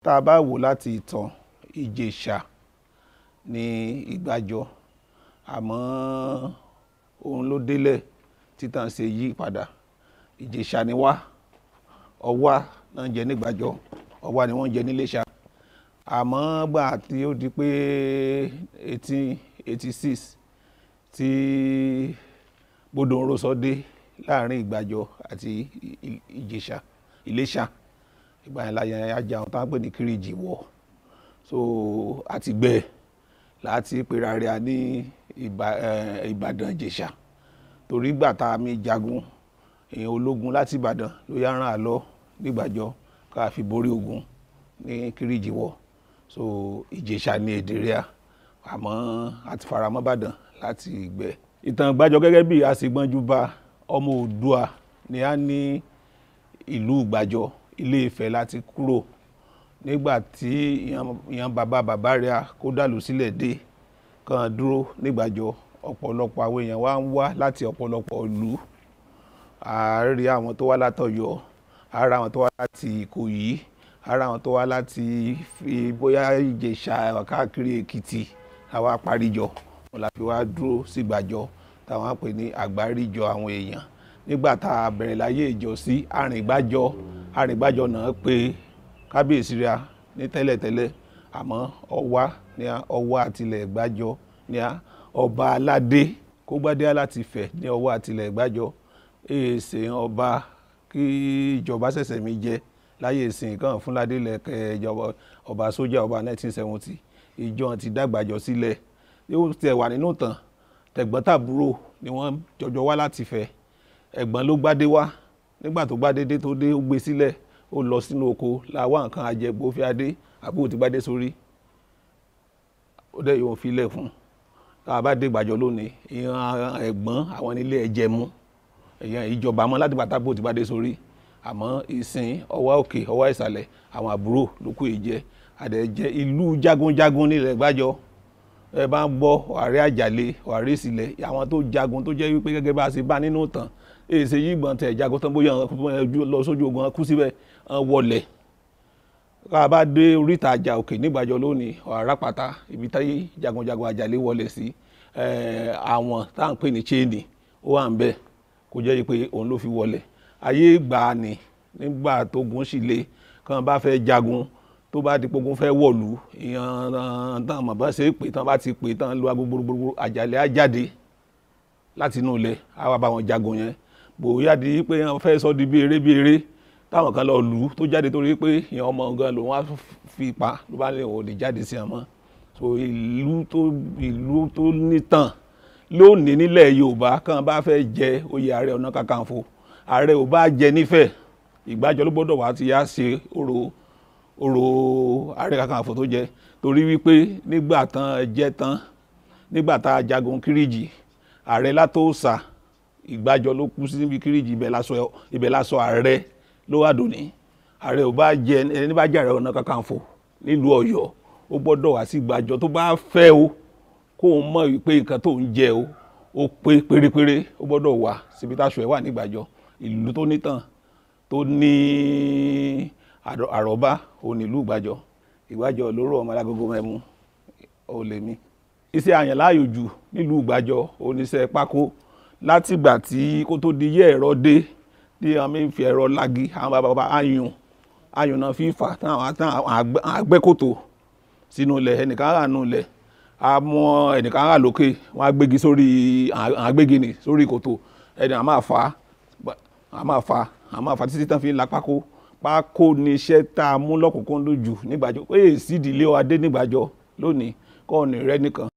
Tá a bá wò láti ìtàn Ìjẹ̀ṣà ní Ìgbàjọ, àmọ́ òun ló délẹ̀ títàn ṣe yí padà. Ìjẹ̀ṣà ni wá, Ọ̀wá náà jẹ ní Ìgbàjọ, Ọ̀wá ni wọ́n jẹ ní Iléṣà. Àmọ́ gbà tí ó di pé 1886 tí Boluwaduro dé láàrin Ìgbàjọ àti Ìjẹ̀ṣà, Iléṣà, ìgbà yẹn láyé ajá àwọn táwọn pè ní Kírìjì wọ̀. So àti gbẹ láti pera rẹ̀ ní Ìbàdàn Ìjẹ̀ṣà, torí gbà tá a mi jagun èèyàn ológun láti Ìbàdàn ló yá rán àlọ́ nígbàjọ ká fi borí ogun ní Kírìjì wọ̀. So Ìjẹ̀ṣà ní èdè rẹ̀, àmọ́ àti faramọ́ Ìbàdàn láti ìgbẹ́. Ìtàn Ìgbàjọ gẹ́gẹ́ bí àṣegbọ́njúbà ọmọ Oòduà ni a ní ìlú Ìgbàjọ, Ilé Ifẹ̀ láti kúrò nígbà tí ìyàn bàbá rẹ̀ kó dàlú sílẹ̀ dé kan dúró nígbàjọ. Ọ̀pọ̀lọpọ̀ àwọn èèyàn wá ń wá láti ọ̀pọ̀lọpọ̀ ìlú. A rí àwọn tó wá látọ̀yọ́, a rí àwọn tó wá láti Ìkòyí, a rí àwọn tó wá láti bóyá Ìjẹ̀ṣà káàkiri Èkìtì. Àwa paríjọ wọn la fi wá dúró sí Ìgbàjọ táwọn á pè ní àgbáríjọ àwọn èèyàn. Nígbà tá a bẹ̀rẹ̀ láyé ìjọsí Arìngbàjọ náà pé kábíyèsí rẹ̀ ní tẹ́lẹ̀tẹ́lẹ̀, àmọ́ Ọ̀wá àtilẹ̀ Ìgbàjọ ní ọba aládé kó gbádé láti Ifẹ̀ ní Ọ̀wá àtilẹ̀ Ìgbàjọ. Èsè ọba kí ìjọba ṣẹ̀ṣẹ̀ mi jẹ láyé ìsìn kan fúnládé lẹ̀kẹ̀ ìjọba ọba sójà ọba 1970 ìjọ ti dàgbàjọ sílẹ̀. Yóò tẹ̀ wà nínú ìtàn tẹ̀gbọ́n-tàbúrò ni wọ́n jọjọ wá láti Ifẹ̀. Ẹ̀gbọ́n ló gbádé wá, nígbà tó gbádé dé tó dé ó gbé sílẹ̀, ó lọ sínú oko láwá nǹkan àjẹgbó fi adé àbúrò ti gbádé sórí, ó dẹ̀ yóò fi ilẹ̀ fún. Tá a bá dé Ìgbàjọ lónìí, ìran ẹ̀gbọ́n àwọn nílé ẹ̀jẹ̀ mú èèyàn ìjọba mọ́ láti bàtà bò ti gbádé sórí. Àmọ́ ìsìn Ọ̀wá òkè Ọ̀wá ìsàlẹ̀ àwọn àbúrò ló kù ìjẹ. Àdẹ̀jẹ́ ìlú jagunjagun nílẹ̀ Ìgbàjọ. Ẹ bá ń gbọ́ Ọ̀rẹ́ Àjàlé, Ọ̀rẹ́ Ìsìlẹ̀, àwọn tó jagun tó jẹ́ wípé gẹ́gẹ́ bá a ṣe bá nínú ìtàn, èsè yìí gbọ́n tẹ̀ jagun tán bóyá lọ sójú ogun kú síbẹ̀ wọlẹ̀. Ká bá dé oríta àjà òkè nígbàjọ lónìí, Ọ̀rápàtà ibi táyé jagunjagun Àjàlé wọlẹ̀ sí, àwọn tá à ń pè ní chain ó wà ń bẹ̀, kò jẹ́ pé òun ló fi wọlẹ̀. Ayé ìgbà ni nígbà tógun sì le kàn bá fẹ́ jagun tó bá di pogun fẹ́ wọ̀lú, ìyàn tán mọ̀ bá ṣe pé tán bá ti pè tán lu agogo gbogbo Àjàlé á jáde láti inú ilẹ̀ á wá bá wọn jagun yẹn. Bóyá di pé wọ́n fẹ́ sọ di bí eré táwọn kan lọ lù tó jáde torí pé ìyàn ọmọ gan lòun á fi pa ló bá lè òde jáde sí ọmọ. So ìlú tó nítàn lónìí nílẹ̀ Yorùbá kan bá fẹ́ jẹ oyè Ààrẹ Ọ̀nà Kakanfò, ààrẹ ò bá jẹ nífẹ̀ẹ́, Ìgbàjọ ló gbọ́dọ̀ wá ti yá ṣe orò Ààrẹ Kakanfò tó jẹ, torí wípé nígbà tán jẹ tán, nígbà tá a jagun Kírìjì, Ààrẹ Látòsà Ìgbàjọ ló kú sí níbi Kírìjì, ibẹ̀ lásọ ààrẹ ló wà dòní. Ààrẹ ò bá jẹ ẹni bá jẹ Ààrẹ Ọ̀nà Kakanfò nílùú Ọ̀yọ́, ó gbọ́dọ̀ wá sí Ìgbàjọ tó bá fẹ́ o kó o mọ̀ wípé nǹkan tó ń jẹ o ó pé pérépéré, ó gbọ́dọ̀ wá síbi táṣọ ẹ̀ wà ní Ìgbàjọ. Ìlú tó nítàn tó ní àrọ́bá òun ní ìlú Ìgbàjọ. Ìgbàjọ lóró ọmọ alágogo mẹ́mu ò lè mí. Iṣẹ́ àyàn láàyò jù nílùú Ìgbàjọ oníṣẹ́ pákó. Látìgbà tí kó tó di yẹ́ ẹ̀rọ dé tí wọ́n mi ń fi ẹ̀rọ lági, àwọn bàbá ayùn náà fi fà táwọn àgbẹ́kòtò sínú ilẹ̀, ẹnìkan rà nù ilẹ̀, àmọ́ ẹnìkan rà lókè, wọ́n á gbégi sórí kòtò, ẹni a máa fà títí tán fi ń la pákó. Pákó ni iṣẹ́ tá a mú lọ́kùnkúndùn jù nígbàjọ. Èsì ìdílé wa dé nígbàjọ lónìí kọ́ ọ̀nì rẹ nìkan